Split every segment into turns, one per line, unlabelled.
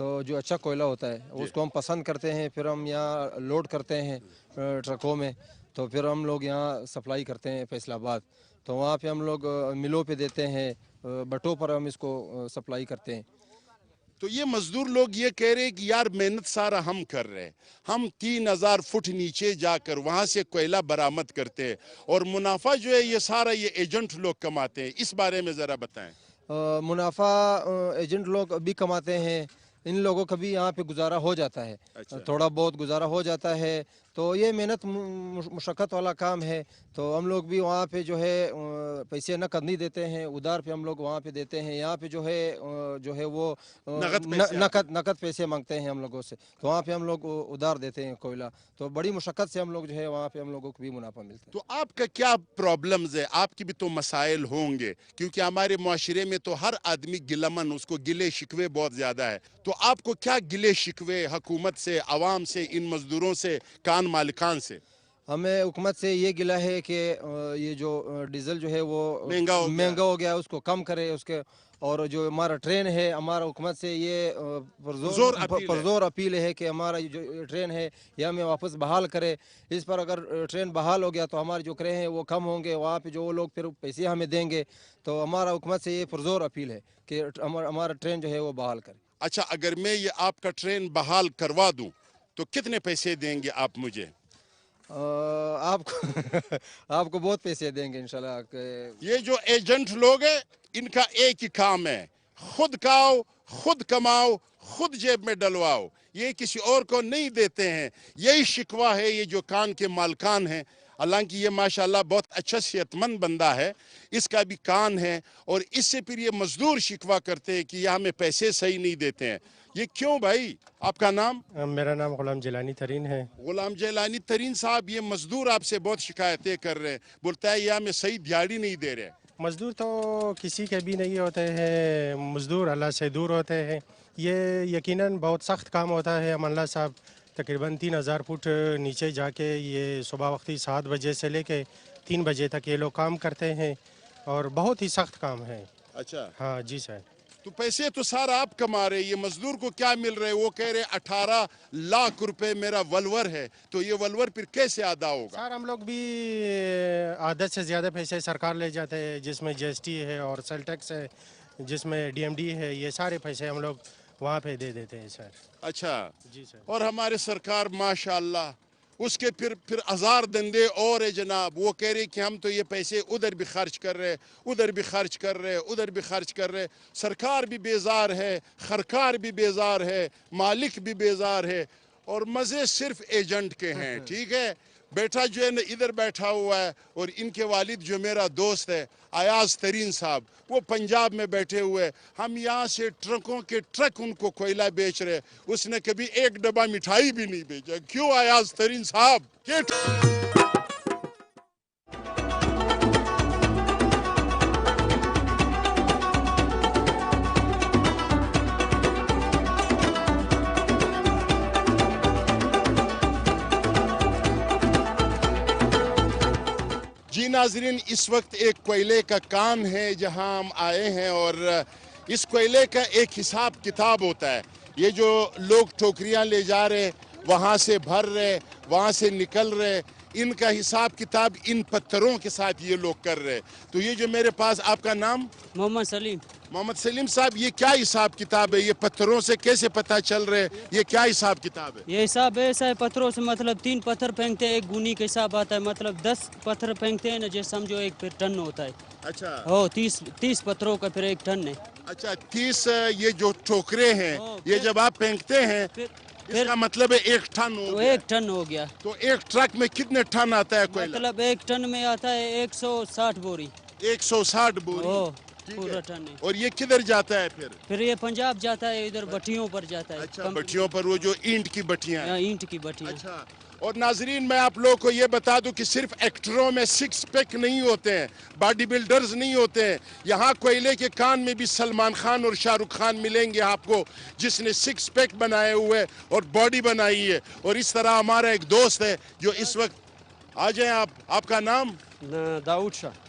تو جو اچھا کوئلہ ہوتا ہے اس کو ہم پسند کرتے ہیں، پھر ہم یہاں لوڈ کرتے ہیں ٹرکوں میں، تو پھر ہم لوگ یہاں سپلائی کرتے ہیں فیصل آباد، تو وہاں پہ ہم لوگ ملوں پہ دیتے ہیں، بٹوں پر ہم اس کو سپلائی کرتے ہیں۔
تو یہ مزدور لوگ یہ کہہ رہے ہیں کہ یار محنت سارا ہم کر رہے ہیں، ہم 3000 فٹ نیچے جا کر وہاں سے کوئلہ برآمد کرتے ہیں اور منافع جو ہے یہ سارا یہ ایجنٹ لوگ کماتے ہیں، اس بارے میں ذرا بتائیں۔
منافع ایجنٹ لوگ بھی کماتے ہیں، ان لوگوں کا بھی یہاں پہ گزارا ہو جاتا ہے، تھوڑا بہت گزارا ہو جاتا ہے، تو یہ محنت مشقت والا کام ہے، تو ہم لوگ بھی وہاں پہ جو ہے پیسے نقد نہیں دیتے ہیں، ادھار پہ ہم لوگ وہاں پہ دیتے ہیں، یہاں پہ جو ہے وہ نقد پیسے مانگتے ہیں ہم لوگوں سے، تو وہاں پہ ہم لوگ ادھار دیتے ہیں کوئلہ، تو بڑی مشقت سے ہم لوگ جو ہے وہاں پہ ہم لوگوں کو بھی منافع ملتا ہے۔
تو آپ کا کیا پرابلمز ہے؟ آپ کی بھی تو مسائل ہوں گے، کیونکہ ہمارے معاشرے میں تو ہر آدمی گلمن، اس کو گلے شکوے بہت زیادہ ہے، تو آپ کو کیا گلے شکوے حکومت سے، عوام سے، ان مزدوروں سے، کان مالکان سے؟
ہمیں حکومت سے یہ گلہ ہے کہ یہ جو ڈیزل جو ہے وہ مہنگا ہو گیا، اس کو کم کرے، اس کے، اور جو ہمارا ٹرین ہے، ہمارا حکومت سے یہ پرزور اپیل ہے کہ ہمارا جو ٹرین ہے یہ ہمیں واپس بحال کرے، اس پر اگر ٹرین بحال ہو گیا تو ہمارے جو کرایے ہیں وہ کم ہوں گے، وہاں پہ جو وہ لوگ پھر پیسے ہمیں دیں گے، تو ہمارا حکومت سے یہ پرزور اپیل ہے کہ ہمارا ٹرین جو ہے وہ بحال کرے۔
اچھا، اگر میں یہ آپ کا ٹرین بحال کروا دوں تو کتنے پیسے دیں گے آپ مجھے؟
آپ کو بہت پیسے دیں گے انشاءاللہ۔
یہ جو ایجنٹ لوگ ہیں ان کا ایک ہی کام ہے، خود کھاؤ، خود کماؤ، خود جیب میں ڈلواؤ، یہ کسی اور کو نہیں دیتے ہیں، یہی شکوہ ہے یہ جو کان کے مالکان ہیں۔ حالانکہ یہ ماشاءاللہ بہت اچھا صحت مند بندہ ہے، اس کا بھی کان ہے، اور اس سے پھر یہ مزدور شکوہ کرتے ہیں کہ یہ ہمیں پیسے صحیح نہیں دیتے ہیں۔ یہ کیوں بھائی؟ آپ کا نام؟
میرا نام غلام جیلانی ترین ہے۔
غلام جیلانی ترین صاحب، یہ مزدور آپ سے بہت شکایتیں کر رہے ہیں، بولتا ہے یہ ہمیں صحیح دیہڑی نہیں دے رہے۔
مزدور تو کسی کے بھی نہیں ہوتے ہیں، مزدور اللہ سے دور ہوتے ہیں، یہ یقیناً بہت سخت کام ہوتا ہے۔ امان اللہ صاحب تقریباً 3000 فٹ نیچے جا کے یہ صبح وقتی 7 بجے سے لے کے 3 بجے تک یہ لوگ کام کرتے ہیں، اور بہت ہی سخت کام ہے۔
اچھا،
ہاں جی سر۔
تو پیسے تو سارا آپ کما رہے، یہ مزدور کو کیا مل رہے؟ وہ کہہ رہے 18 لاکھ روپے میرا ولور ہے، تو یہ ولور پھر کیسے ادا ہوگا؟
سر ہم لوگ بھی عادت سے زیادہ پیسے سرکار لے جاتے ہیں، جس میں جی ایس ٹی ہے اور سیل ٹیکس ہے، جس میں ڈی ایم ڈی ہے، یہ سارے پیسے ہم لوگ وہاں پہ دے دیتے ہیں سر۔
اچھا
جی سر۔
اور ہمارے سرکار ماشاءاللہ اس کے پھر ہزار دندے اور ہے جناب، وہ کہہ رہے کہ ہم تو یہ پیسے ادھر بھی خرچ کر رہے، ادھر بھی خرچ کر رہے، ادھر بھی خرچ کر رہے، سرکار بھی بیزار ہے، خرکار بھی بیزار ہے، مالک بھی بیزار ہے، اور مزے صرف ایجنٹ کے ہیں۔ ٹھیک ہے، بیٹا جو ہے نا ادھر بیٹھا ہوا ہے، اور ان کے والد جو میرا دوست ہے ایاز ترین صاحب، وہ پنجاب میں بیٹھے ہوئے، ہم یہاں سے ٹرکوں کے ٹرک ان کو کوئلہ بیچ رہے، اس نے کبھی ایک ڈبہ مٹھائی بھی نہیں بیچا۔ کیوں ایاز ترین صاحب؟ جی ناظرین، اس وقت ایک کوئلے کا کام ہے جہاں ہم آئے ہیں، اور اس کوئلے کا ایک حساب کتاب ہوتا ہے۔ یہ جو لوگ ٹوکریاں لے جا رہے، وہاں سے بھر رہے، وہاں سے نکل رہے، ان کا حساب کتاب ان پتھروں کے ساتھ یہ لوگ کر رہے۔ تو یہ جو میرے پاس، آپ کا نام؟
محمد سلیم۔
محمد سلیم صاحب، یہ کیا حساب کتاب ہے؟ یہ پتھروں سے کیسے پتہ چل رہے؟ یہ کیا حساب کتاب ہے؟
یہ حساب ایسا ہے، پتھروں سے مطلب 3 پتھر پھینکتے ہیں، ایک گونی کا حساب آتا ہے، مطلب 10 پتھر پھینکتے ہیں نا، جیسے سمجھو ایک پھر ٹن ہوتا ہے۔
اچھا
30 پتھروں کا پھر ایک ٹن ہے۔
اچھا 30 یہ جو ٹوکرے ہیں، یہ جب آپ پھینکتے ہیں اس کا مطلب ہے 1 ٹن ہو گیا۔
1 ٹن ہو گیا۔
تو ایک ٹرک میں کتنے ٹن آتا ہے کوئلہ؟
مطلب 1 ٹن میں آتا ہے 160 بوری۔
160 بوری
پورا ٹن ہے۔
اور یہ کدھر جاتا ہے
پھر یہ پنجاب جاتا ہے، ادھر بٹیوں پر جاتا ہے۔
اچھا، بٹیوں پر، وہ جو اینٹ کی بٹیاں ہیں۔
اینٹ کی بٹیاں۔
اچھا، اور ناظرین میں آپ لوگوں کو یہ بتا دوں کہ صرف ایکٹروں میں 6 پیک نہیں ہوتے ہیں، باڈی بلڈرز نہیں ہوتے ہیں، یہاں کوئلے کے کان میں بھی سلمان خان اور شاہ رخ خان ملیں گے آپ کو، جس نے 6 پیک بنائے ہوئے اور باڈی بنائی ہے۔ اور اس طرح ہمارا ایک دوست ہے جو اس وقت، آ جائیں آپ کا نام؟
داؤد شاہ۔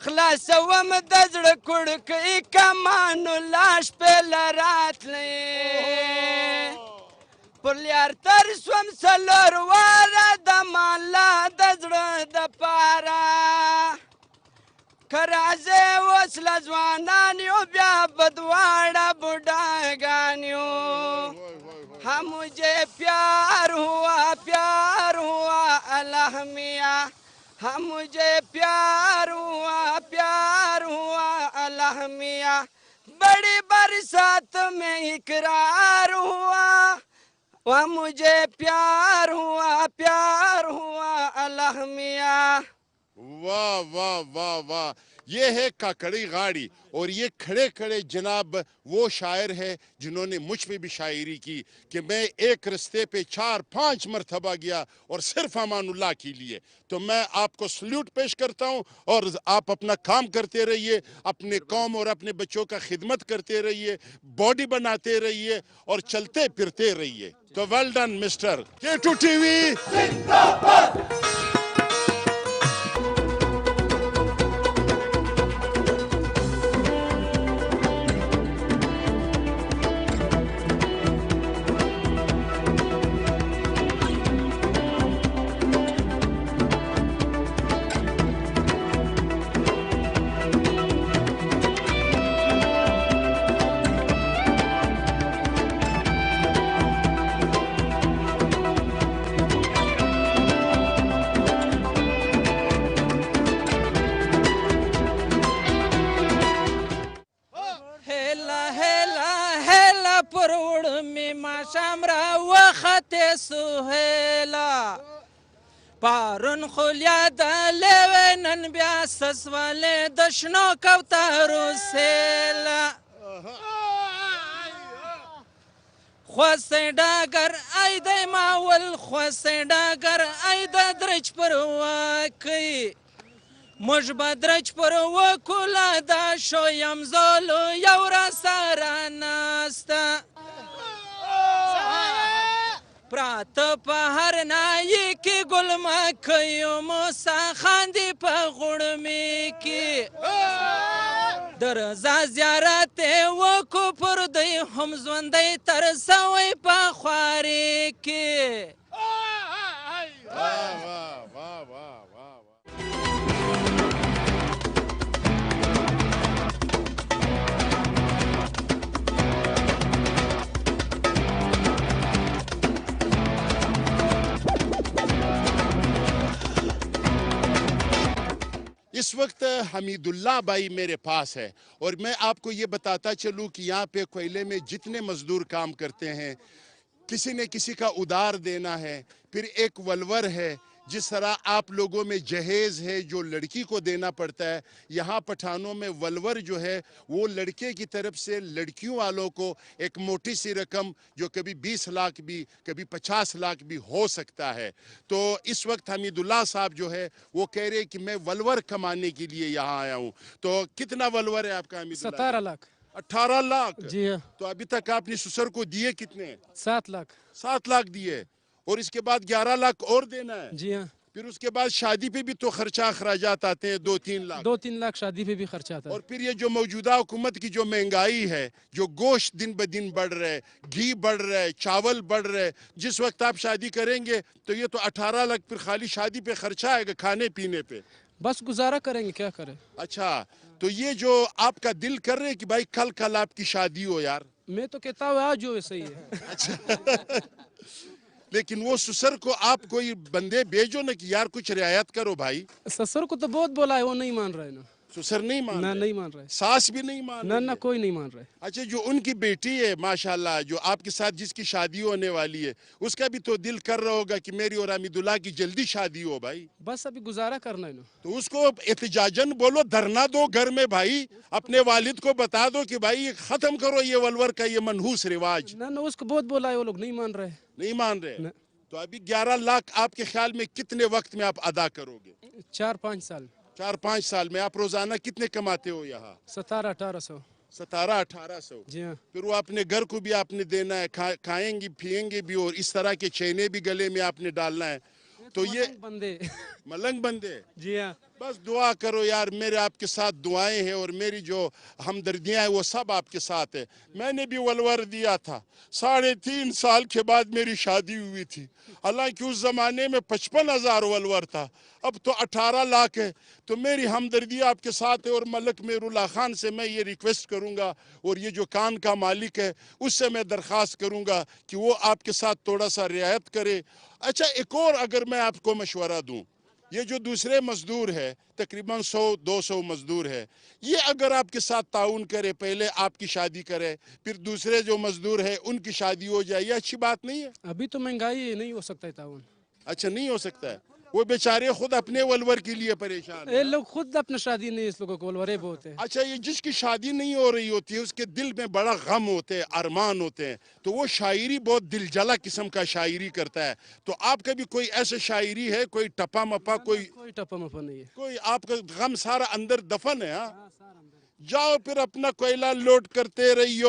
خلاصوم د زړه کړکۍ کمانو لاش په لراتلې پر لیار تر سوم څلور واره د مالا د زړه د پاره که راځې اوس له ځوانان یو بیا به دواړه بوډاګان یو هم مجھے پیار ہوا الہ میاں ہم مجھے پیار ہوا الہ میاں بڑی برسات میں اقرار ہوا وہ مجھے پیار ہوا الہ میاں۔
واہ واہ واہ واہ، یہ ہے کاکڑی غاڑی، اور یہ کھڑے کھڑے جناب وہ شاعر ہے جنہوں نے مجھ پہ بھی شاعری کی کہ میں ایک رستے پہ 4-5 مرتبہ گیا اور صرف امان اللہ کے لیے۔ تو میں آپ کو سلیوٹ پیش کرتا ہوں، اور آپ اپنا کام کرتے رہیے، اپنے قوم اور اپنے بچوں کا خدمت کرتے رہیے، باڈی بناتے رہیے اور چلتے پھرتے رہیے۔ تو well done mister K2 TV۔
پارون خولیا د لیوه نن بیا سسواله د شنو کوترو سیلا خواسته ډاګر ای د ماول خواسته ډاګر ای د درچ پر واکي موږ به درچ پر وکولا دا شو یم زولو یو را سره ناسته پرات په هر نایي کې ګل مکیو موسی خاندي په غړمې کې د رضا زیارت یې وکړو پر دوی هم ژوندی تر سوی په خوارې کې
اس وقت حمید اللہ بھائی میرے پاس ہے، اور میں آپ کو یہ بتاتا چلوں کہ یہاں پہ کوئلے میں جتنے مزدور کام کرتے ہیں، کسی نے کسی کا ادار دینا ہے، پھر ایک ولور ہے، جس طرح آپ لوگوں میں جہیز ہے جو لڑکی کو دینا پڑتا ہے، یہاں پٹھانوں میں ولور جو ہے وہ لڑکے کی طرف سے لڑکیوں والوں کو ایک موٹی سی رقم جو کبھی 20 لاکھ بھی کبھی 50 لاکھ بھی ہو سکتا ہے۔ تو اس وقت حمید اللہ صاحب جو ہے وہ کہہ رہے کہ میں ولور کمانے کے لیے یہاں آیا ہوں۔ تو کتنا ولور ہے آپ کا حمید اللہ؟
17 لاکھ
18 لاکھ؟
جی ہاں۔
تو ابھی تک آپ نے سسر کو دیے کتنے؟
7 لاکھ
7 لاکھ دیے، اور اس کے بعد 11 لاکھ اور دینا ہے.
جی ہاں.
پھر اس کے بعد شادی پہ بھی تو خرچہ اخراجات آتے ہیں 2-3 لاکھ.
2-3 لاکھ شادی پہ بھی خرچہ آتا ہے.
اور پھر یہ جو موجودہ حکومت کی جو مہنگائی ہے, جو گوشت دن بہ دن بڑھ رہا ہے, گھی بڑھ رہا ہے, چاول بڑھ رہا ہے, جس وقت آپ شادی کریں گے تو یہ تو 18 لاکھ پھر خالی شادی پہ خرچہ آئے گا, کھانے پینے پہ.
بس گزارا کریں گے, کیا کریں.
اچھا, تو یہ جو آپ کا دل کر رہے کہ بھائی کل آپ کی شادی ہو یار.
میں تو کہتا ہوں آج جو ویسے ہی ہے.
اچھا لیکن وہ سسر کو آپ کوئی بندے بھیجو نا کہ یار کچھ رعایت کرو بھائی.
سسر کو تو بہت بولا ہے, وہ نہیں مان رہے نا.
سسر نہیں مان
نہ
رہے,
نہیں مان رہے,
ساس بھی نہیں مان
نہ
رہی
نہ
ہے.
کوئی نہیں مان رہے.
اچھا, جو ان کی بیٹی ہے ماشاءاللہ, جو آپ کے ساتھ جس کی شادی ہونے والی ہے, اس کا بھی تو دل کر رہا ہوگا کہ میری اور حمید اللہ کی جلدی شادی ہو بھائی.
بس ابھی گزارا کرنا ہے نا.
تو اس کو احتجاجن بولو, دھرنا دو گھر میں بھائی, اپنے والد کو بتا دو کہ بھائی یہ ختم کرو یہ ولور کا یہ منحوس رواج.
نہ اس کو بہت بولا ہے, وہ لوگ نہیں مان رہے.
نہیں مان رہے. تو ابھی 11 لاکھ آپ کے خیال میں کتنے وقت میں آپ ادا کرو گے؟
4-5 سال.
4-5 سال میں. آپ روزانہ کتنے کماتے ہو یہاں؟
1700-1800.
1700-1800.
جی ہاں.
پھر وہ اپنے گھر کو بھی آپ نے دینا ہے, کھائیں گے پیئیں گے بھی, اور اس طرح کے چینے بھی گلے میں آپ نے ڈالنا ہے. تو یہ
بندے
ملنگ بندے.
جی ہاں.
بس دعا کرو یار, میرے آپ کے ساتھ دعائیں ہیں, اور میری جو ہمدردیاں ہیں وہ سب آپ کے ساتھ ہے. میں نے بھی ولور دیا تھا, 3.5 سال کے بعد میری شادی ہوئی تھی. حالانکہ اس زمانے میں 55,000 ولور تھا, اب تو 18 لاکھ ہے. تو میری ہمدردی آپ کے ساتھ ہے, اور ملک میر اللہ خان سے میں یہ ریکویسٹ کروں گا, اور یہ جو کان کا مالک ہے اس سے میں درخواست کروں گا کہ وہ آپ کے ساتھ تھوڑا سا رعایت کرے. اچھا, ایک اور اگر میں آپ کو مشورہ دوں, یہ جو دوسرے مزدور ہے, تقریباً 100-200 مزدور ہے, یہ اگر آپ کے ساتھ تعاون کرے, پہلے آپ کی شادی کرے, پھر دوسرے جو مزدور ہے ان کی شادی ہو جائے, یہ اچھی بات نہیں ہے؟
ابھی تو مہنگائی نہیں ہو سکتا ہے تعاون.
اچھا, نہیں ہو سکتا ہے. وہ بیچارے خود اپنے ولور کے لیے پریشان ہیں.
یہ لوگ خود اپنا شادی نہیں, اس لوگوں کو ولورے بہت ہے.
اچھا, یہ جس کی شادی نہیں ہو رہی ہوتی ہے اس کے دل میں بڑا غم ہوتے ہیں, ارمان ہوتے ہیں, تو وہ شاعری بہت دل جلا قسم کا شاعری کرتا ہے. تو آپ کا بھی کوئی ایسے شاعری ہے, کوئی ٹپا مپا, کوئی
ٹپا مپا نہیں ہے,
کوئی آپ کا غم سارا اندر دفن ہے؟ ہاں, جاؤ پھر اپنا کوئلہ لوڈ کرتے رہیو,